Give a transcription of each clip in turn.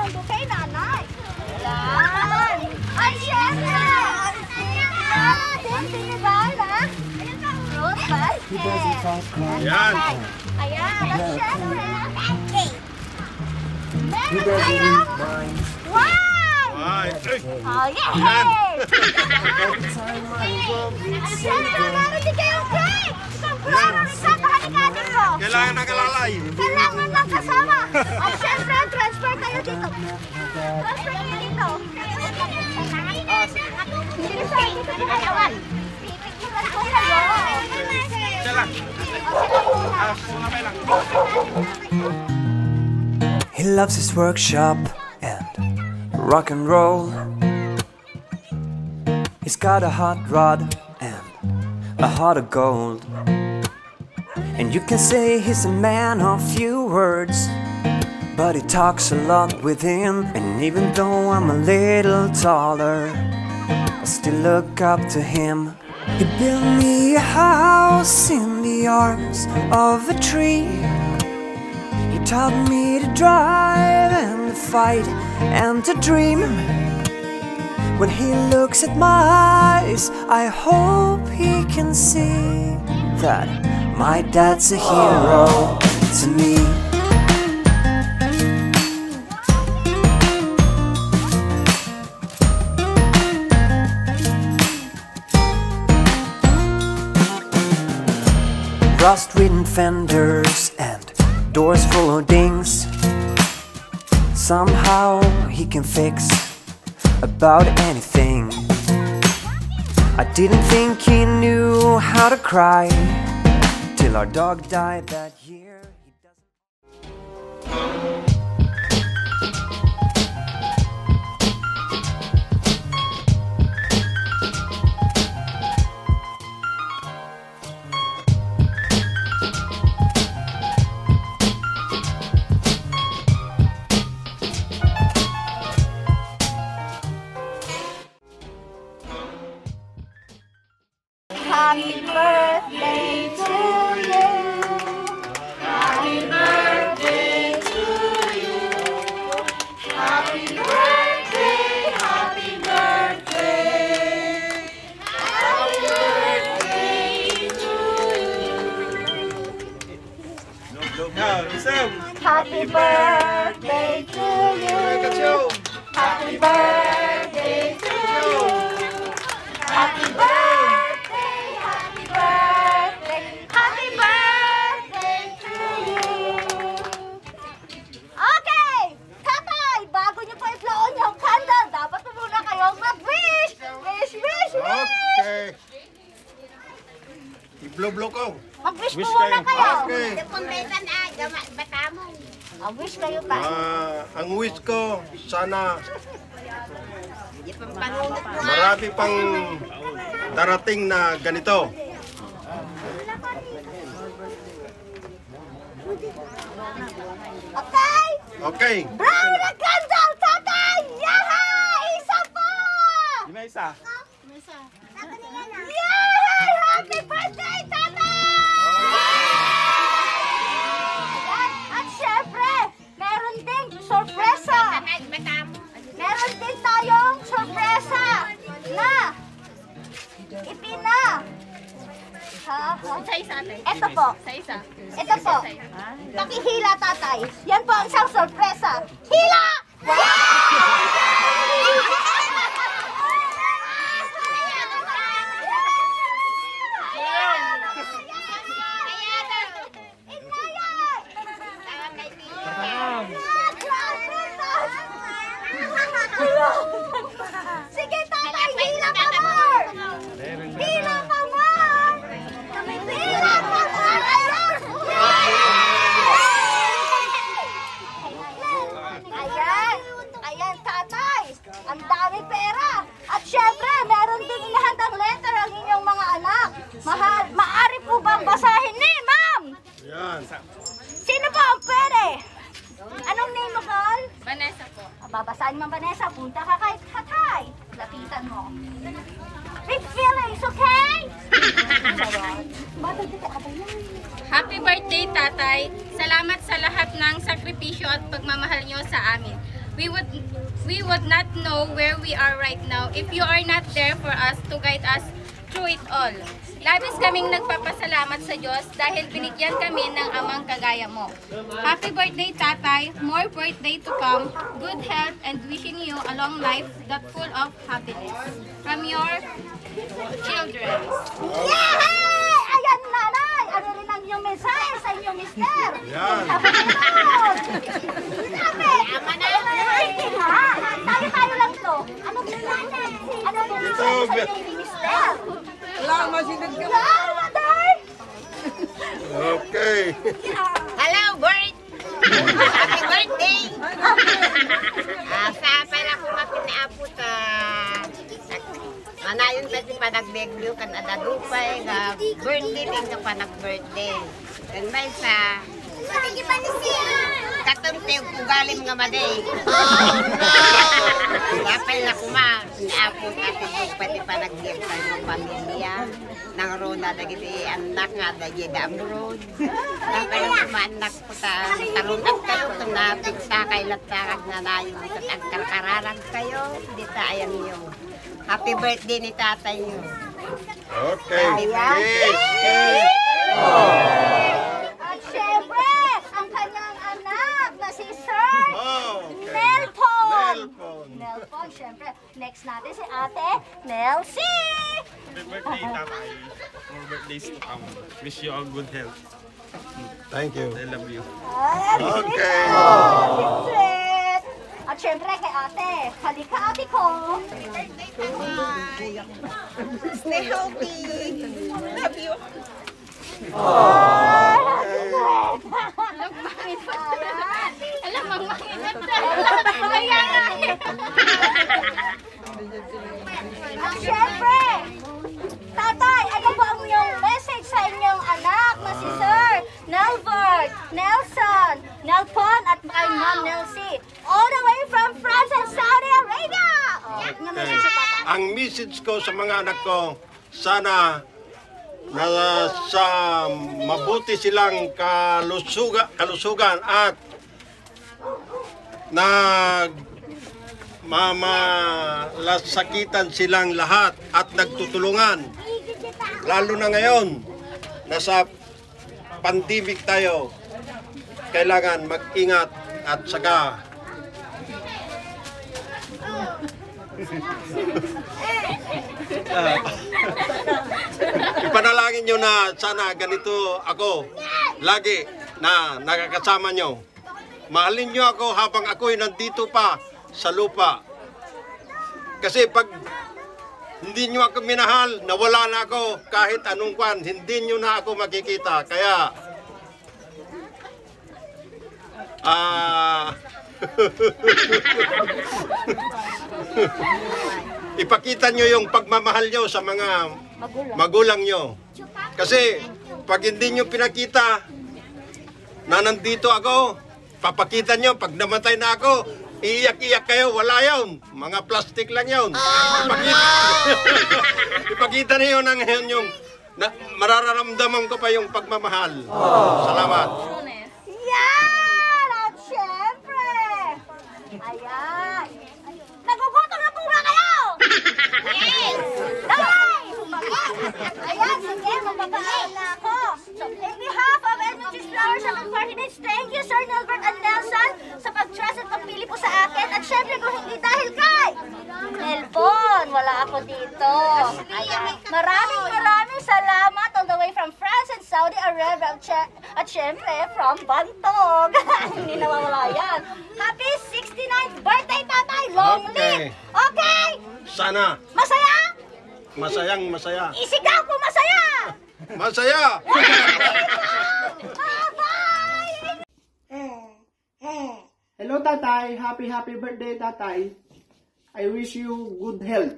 mundo kay nanay. Yan. Ay, syempre. Sinibal, ha? Fruit basket. Yan. Ayan. At syempre. Meron tayong wine. Ay, Oh, yay! Siyempre, meron din kayong cake! Sombrero, isang kahalikatin ko! kailangan nakalalay. Kailangan lang kasama! At siyempre, transfer kayo dito! Transfer kayo dito! Hindi sa dito po kayawan! Pipicturan ko kayo! Isa lang. Sumamay lang. He loves his workshop and rock and roll. He's got a hot rod and a heart of gold. And you can say he's a man of few words, but he talks a lot with him. And even though I'm a little taller, I still look up to him. He built me a house in the arms of a tree. He taught me to drive and to fight and to dream. When he looks at my eyes, I hope he can see that my dad's a hero to me. Rust-ridden fenders and doors full of dings. Somehow he can fix about anything. I didn't think he knew how to cry till our dog died that year. He doesn't... Happy birthday to you. Happy birthday to you. Happy birthday, happy birthday. Happy birthday to you. Happy birthday to you. Happy birthday to you. Happy birthday. I-blow-blow ko. Mag-wish po Wish muna kayo. Okay. Mag-wish kayo pa. Ang wish ko, sana marami pang darating na ganito. Okay? Okay. Brown na candle, tatay! Yaha! Isa pa! May isa. Yay! Happy birthday, tatay! At syempre, meron ding sorpresa. Meron din tayong sorpresa na ipina. Ito po. Ito po. Pakihila, tatay. Yan po ang isang sorpresa. Hila! Sige, tatay, hila pa more! Hila pa more! Hila pa more! Ayan! Ayan, tatay! Ang dami pera! At syempre, meron din inahandang letter ang inyong mga anak. Mahal, maaari po bang basahin ni ma'am? Yan. Sino po ang pwede? Anong name mo, Carl? Vanessa po. Babasahin mo, Vanessa. Punta ka kay tatay. Lapitan mo. Big feelings, okay? Happy birthday, tatay. Salamat sa lahat ng sakripisyo at pagmamahal nyo sa amin. we would not know where we are right now if you are not there for us to guide us through it all. Labis kaming nagpapasalamat sa Diyos dahil binigyan kami ng amang kagaya mo. Happy birthday, Tatay! More birthday to come, good health, and wishing you a long life that full of happiness. From your children. Yay! Ayan, nanay! Ano rin ang inyong mensahe sa inyong mister? Yan. Sabi tayo lang to. Ano mensahe? Ano mensahe sa inyong mister? Okay. Hello, Bert! Happy birthday! Sa pala ko mapinapo sa manayon kasi pa nagbegyo kan adadupay nga birthday din ka pa nag-birthday. Dan may sa katumpiw kugalim nga maday. Oh no! Sapay na kuma, pinapo kasi pati pa nagbegyo ng pamilya. Nang roda dagiti anak nga dagi damrod. Nang kayo kumaanak po sa talunat kayo kung napigsa kay latakag na nayo at agkarkararag kayo. Dita ayan niyo. Happy birthday ni tatay niyo. Okay. Ayan. Yes. At syempre, ang kanyang anak na si Sir Okay. Nelpon. Nelpon. Nelpon, syempre. Next natin si Ate Nelsie. Happy birthday, Tatay. More birthdays to come. Wish you all good health. Thank you. I love you. Okay. Sweet. At syempre kay ate, halika ate ko. Stay healthy. Love you. Alam, mangmangin na At syempre, tatay, ano ba ang iyong message sa inyong anak na si Sir Nelbert, Nelson, Nelpon at kay Ma'am Nelsie, all the way from France and Saudi Arabia. Ang message sa tatay. Ang message ko sa mga anak ko, sana na sa mabuti silang kalusugan at mamasakitan silang lahat at nagtutulungan. Lalo na ngayon, nasa pandemic tayo, kailangan mag-ingat at saka ipanalangin nyo na sana ganito ako lagi na nakakasama nyo. Mahalin nyo ako habang ako'y nandito pa sa lupa. Kasi pag hindi nyo ako minahal, nawala na ako kahit anong kwan, hindi nyo na ako makikita. Kaya, ipakita nyo yung pagmamahal nyo sa mga magulang nyo. Kasi pag hindi nyo pinakita na nandito ako, papakita nyo pag namatay na ako, iiyak-iyak kayo, wala yun. Mga plastic lang yun. Ipakita niyo na ngayon yung mararamdaman ko pa yung pagmamahal. Salamat. Yan! At syempre, ayan. Nagugutom na po ba kayo? Yes! Daway! Ayan, sige, magpapakain na ako. So, in behalf of Edmonton's Flowers and Coordinates, thank you, Sir Nelbert and Nelson, sa pag-trust at pagpili po sa akin. At syempre, kung hindi dahil kay Nelpon, wala ako dito. Ayan. Maraming salamat all the way from France and Saudi Arabia. At syempre, from Bantog. Hindi nawawala yan. Happy 69th birthday, tatay! Long live! Okay! Sana Masaya? masaya. Isigaw ko masaya! Masaya! Bye-bye! Hello, Tatay. Happy birthday, Tatay. I wish you good health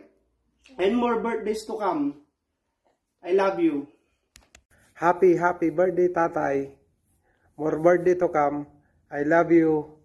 and more birthdays to come. I love you. Happy birthday, Tatay. More birthday to come. I love you.